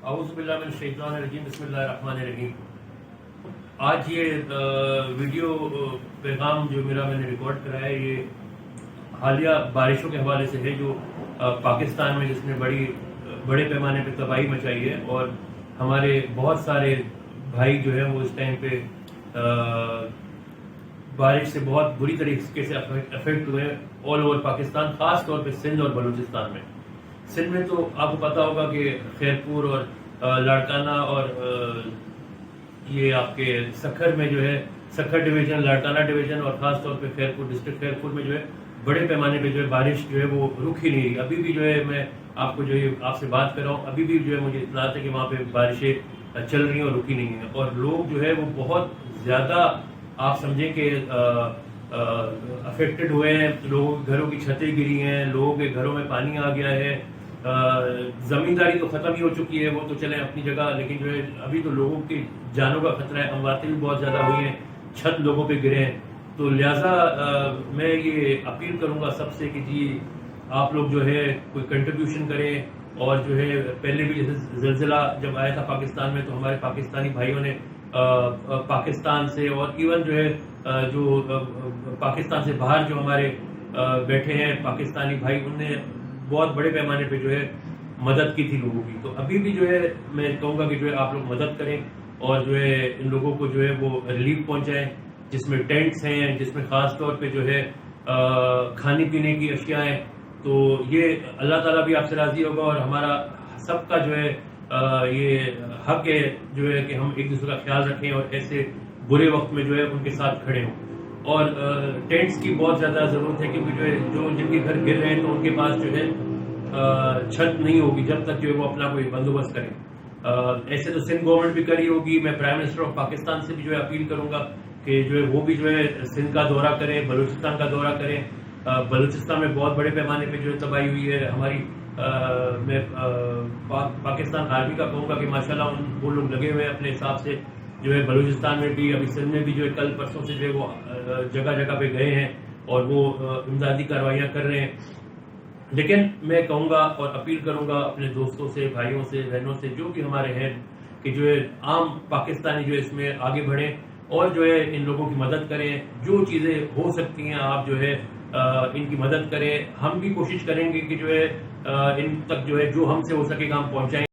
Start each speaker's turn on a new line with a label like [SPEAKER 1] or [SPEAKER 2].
[SPEAKER 1] اعوذ باللہ من الشیطان الرجیم، بسم اللہ الرحمن الرحیم۔ آج یہ ویڈیو پیغام جو میں نے ریکارڈ کرا ہے، یہ حالیہ بارشوں کے حوالے سے ہے جو پاکستان میں جس نے بڑے پیمانے پہ تباہی مچائی ہے، اور ہمارے بہت سارے بھائی جو ہے وہ اس ٹائم پہ بارش سے بہت بری طریقے سے افیکٹ ہوئے آل اوور پاکستان، خاص طور پہ سندھ اور بلوچستان میں۔ سندھ میں تو آپ کو پتا ہوگا کہ خیرپور اور لاڑکانہ اور یہ آپ کے سکھر میں جو ہے سکھر ڈویژن، لاڑکانہ ڈویژن اور خاص طور پہ خیرپور ڈسٹرکٹ خیرپور میں جو ہے بڑے پیمانے پہ جو ہے بارش جو ہے وہ رک ہی نہیں رہی۔ ابھی بھی جو ہے میں آپ کو جو ہے آپ سے بات کر رہا ہوں، ابھی بھی جو ہے مجھے اطلاعات ہے کہ وہاں پہ بارشیں چل رہی ہیں اور رکی نہیں ہیں، اور لوگ جو ہے وہ بہت زیادہ آپ سمجھیں کہ افیکٹڈ ہوئے ہیں۔ لوگوں کے گھروں کی چھتیں گری ہیں، لوگوں کے گھروں میں پانی آ گیا ہے۔ زمینداری تو ختم ہی ہو چکی ہے، وہ تو چلیں اپنی جگہ، لیکن جو ہے ابھی تو لوگوں کی جانوں کا خطرہ ہے، امواتیں بھی بہت زیادہ ہوئی ہیں، چھت لوگوں پہ گرے ہیں۔ تو لہٰذا میں یہ اپیل کروں گا سب سے کہ جی آپ لوگ جو ہے کوئی کنٹریبیوشن کریں، اور جو ہے پہلے بھی جیسے زلزلہ جب آیا تھا پاکستان میں تو ہمارے پاکستانی بھائیوں نے پاکستان سے اور ایون جو ہے جو پاکستان سے باہر جو ہمارے بیٹھے ہیں پاکستانی بھائی، ان نے بہت بڑے پیمانے پہ جو ہے مدد کی تھی لوگوں کی۔ تو ابھی بھی جو ہے میں کہوں گا کہ جو ہے آپ لوگ مدد کریں، اور جو ہے ان لوگوں کو جو ہے وہ ریلیف پہنچائیں، جس میں ٹینٹس ہیں، جس میں خاص طور پہ جو ہے کھانے پینے کی اشیاء ہیں۔ تو یہ اللہ تعالیٰ بھی آپ سے راضی ہوگا، اور ہمارا سب کا جو ہے یہ حق ہے جو ہے کہ ہم ایک دوسرے کا خیال رکھیں اور ایسے برے وقت میں جو ہے ان کے ساتھ کھڑے ہوں۔ اور ٹینٹس کی بہت زیادہ ضرورت ہے، کیونکہ جو ہے جن کے گھر گر رہے ہیں تو ان کے پاس جو ہے چھت نہیں ہوگی جب تک جو ہے وہ اپنا کوئی بندوبست کریں۔ ایسے تو سندھ گورنمنٹ بھی کری ہوگی، میں پرائم منسٹر آف پاکستان سے بھی جو ہے اپیل کروں گا کہ جو ہے وہ بھی جو ہے سندھ کا دورہ کریں، بلوچستان کا دورہ کریں۔ بلوچستان میں بہت بڑے پیمانے پہ جو ہے تباہی ہوئی ہے۔ ہماری میں پاکستان آرمی کا کہوں گا کہ ماشاءاللہ وہ لوگ لگے ہوئے ہیں اپنے حساب سے، جو ہے بلوچستان میں بھی، ابھی سندھ میں بھی جو ہے کل پرسوں سے جو ہے وہ جگہ جگہ پہ گئے ہیں اور وہ امدادی کارروائیاں کر رہے ہیں۔ لیکن میں کہوں گا اور اپیل کروں گا اپنے دوستوں سے، بھائیوں سے، بہنوں سے، جو بھی ہمارے ہیں، کہ جو ہے عام پاکستانی جو ہے اس میں آگے بڑھیں اور جو ہے ان لوگوں کی مدد کریں۔ جو چیزیں ہو سکتی ہیں آپ جو ہے ان کی مدد کریں۔ ہم بھی کوشش کریں گے کہ جو ہے ان تک جو ہے جو ہم سے ہو سکے گا ہم پہنچائیں۔